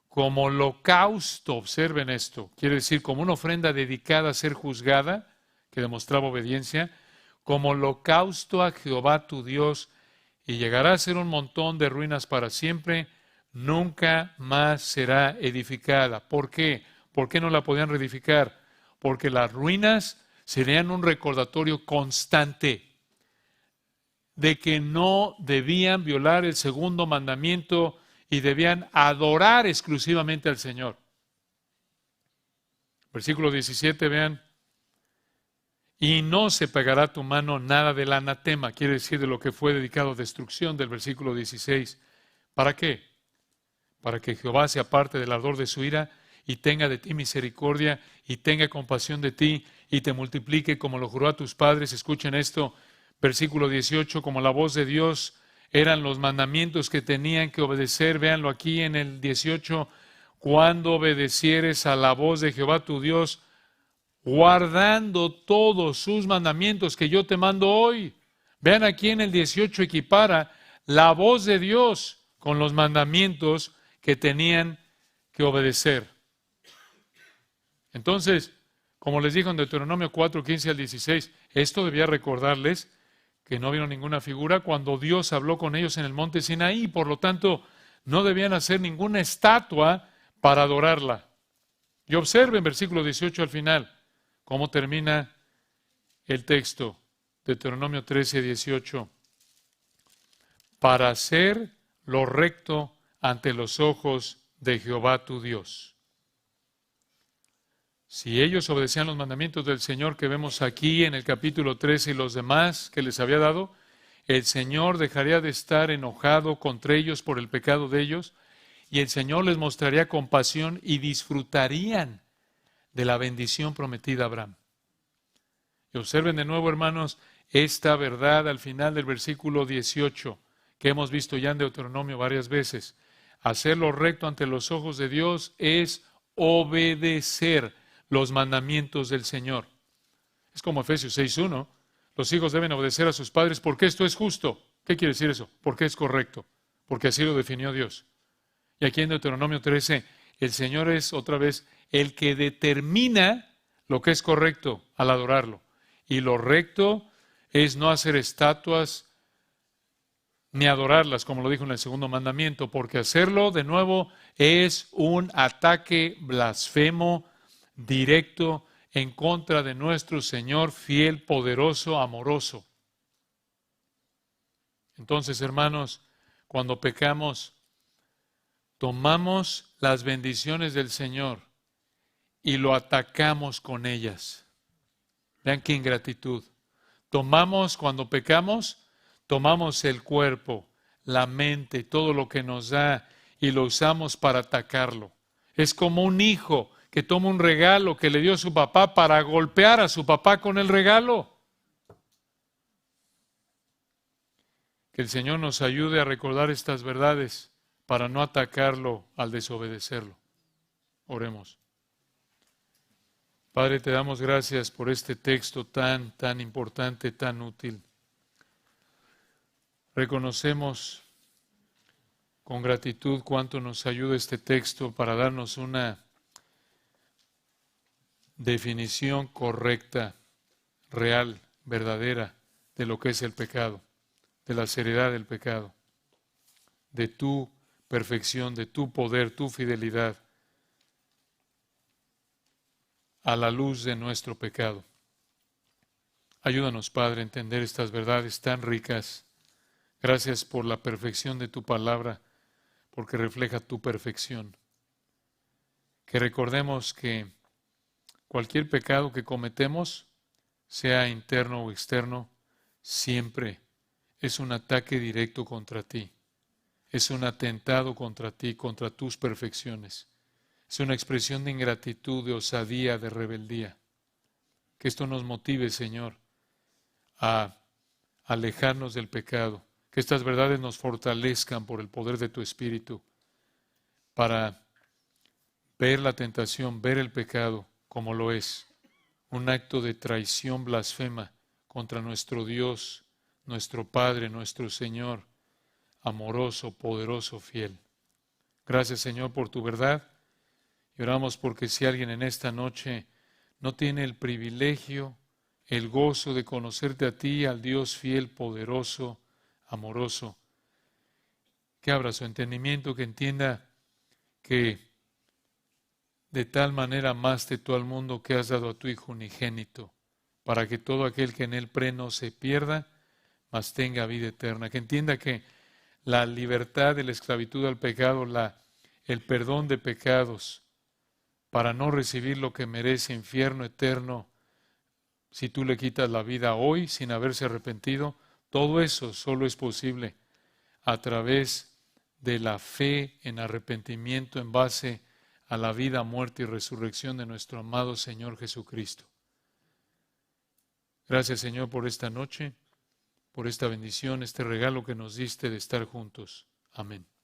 como holocausto. Observen esto, quiere decir como una ofrenda dedicada a ser juzgada, que demostraba obediencia, como holocausto a Jehová tu Dios, y llegará a ser un montón de ruinas para siempre, nunca más será edificada. ¿Por qué? ¿Por qué no la podían reedificar? Porque las ruinas serían un recordatorio constante de que no debían violar el segundo mandamiento y debían adorar exclusivamente al Señor. Versículo 17, vean. Y no se pegará tu mano nada del anatema, quiere decir de lo que fue dedicado a destrucción, del versículo 16. ¿Para qué? Para que Jehová se aparte del ardor de su ira y tenga de ti misericordia y tenga compasión de ti y te multiplique como lo juró a tus padres. Escuchen esto, versículo 18, como la voz de Dios eran los mandamientos que tenían que obedecer. Véanlo aquí en el 18, cuando obedecieres a la voz de Jehová tu Dios, guardando todos sus mandamientos que yo te mando hoy. Vean aquí en el 18 equipara la voz de Dios con los mandamientos que tenían que obedecer. Entonces, como les dijo en Deuteronomio 4, 15 al 16, esto debía recordarles que no vieron ninguna figura cuando Dios habló con ellos en el monte Sinaí, por lo tanto, no debían hacer ninguna estatua para adorarla. Y observen versículo 18 al final, cómo termina el texto, Deuteronomio 13, 18. Para hacer lo recto ante los ojos de Jehová tu Dios. Si ellos obedecían los mandamientos del Señor que vemos aquí en el capítulo 13 y los demás que les había dado, el Señor dejaría de estar enojado contra ellos por el pecado de ellos y el Señor les mostraría compasión y disfrutarían de la bendición prometida a Abraham. Y observen de nuevo, hermanos, esta verdad al final del versículo 18 que hemos visto ya en Deuteronomio varias veces. Hacer lo recto ante los ojos de Dios es obedecer los mandamientos del Señor. Es como Efesios 6:1. Los hijos deben obedecer a sus padres porque esto es justo. ¿Qué quiere decir eso? Porque es correcto. Porque así lo definió Dios. Y aquí en Deuteronomio 13, el Señor es otra vez el que determina lo que es correcto al adorarlo. Y lo recto es no hacer estatuas ni adorarlas, como lo dijo en el segundo mandamiento, porque hacerlo, de nuevo, es un ataque blasfemo directo en contra de nuestro Señor fiel, poderoso, amoroso. Entonces, hermanos, cuando pecamos, tomamos las bendiciones del Señor y lo atacamos con ellas. Vean qué ingratitud. Cuando pecamos, tomamos el cuerpo, la mente, todo lo que nos da y lo usamos para atacarlo. Es como un hijo que toma un regalo que le dio su papá para golpear a su papá con el regalo. Que el Señor nos ayude a recordar estas verdades para no atacarlo al desobedecerlo. Oremos. Padre, te damos gracias por este texto tan importante, tan útil. Reconocemos con gratitud cuánto nos ayuda este texto para darnos una definición correcta, real, verdadera de lo que es el pecado, de la seriedad del pecado, de tu perfección, de tu poder, tu fidelidad, a la luz de nuestro pecado. Ayúdanos, Padre, a entender estas verdades tan ricas. Gracias por la perfección de tu palabra, porque refleja tu perfección. Que recordemos que cualquier pecado que cometemos, sea interno o externo, siempre es un ataque directo contra ti. Es un atentado contra ti, contra tus perfecciones. Es una expresión de ingratitud, de osadía, de rebeldía. Que esto nos motive, Señor, a alejarnos del pecado. Que estas verdades nos fortalezcan por el poder de tu Espíritu para ver la tentación, ver el pecado como lo es. Un acto de traición blasfema contra nuestro Dios, nuestro Padre, nuestro Señor, amoroso, poderoso, fiel. Gracias, Señor, por tu verdad. Y oramos porque si alguien en esta noche no tiene el privilegio, el gozo de conocerte a ti, al Dios fiel, poderoso, amoroso, que abra su entendimiento, que entienda que de tal manera amaste tú al mundo que has dado a tu Hijo unigénito, para que todo aquel que en él cree no se pierda, mas tenga vida eterna. Que entienda que la libertad de la esclavitud al pecado, el perdón de pecados, para no recibir lo que merece infierno eterno, si tú le quitas la vida hoy sin haberse arrepentido, todo eso solo es posible a través de la fe en arrepentimiento en base a la vida, muerte y resurrección de nuestro amado Señor Jesucristo. Gracias, Señor, por esta noche, por esta bendición, este regalo que nos diste de estar juntos. Amén.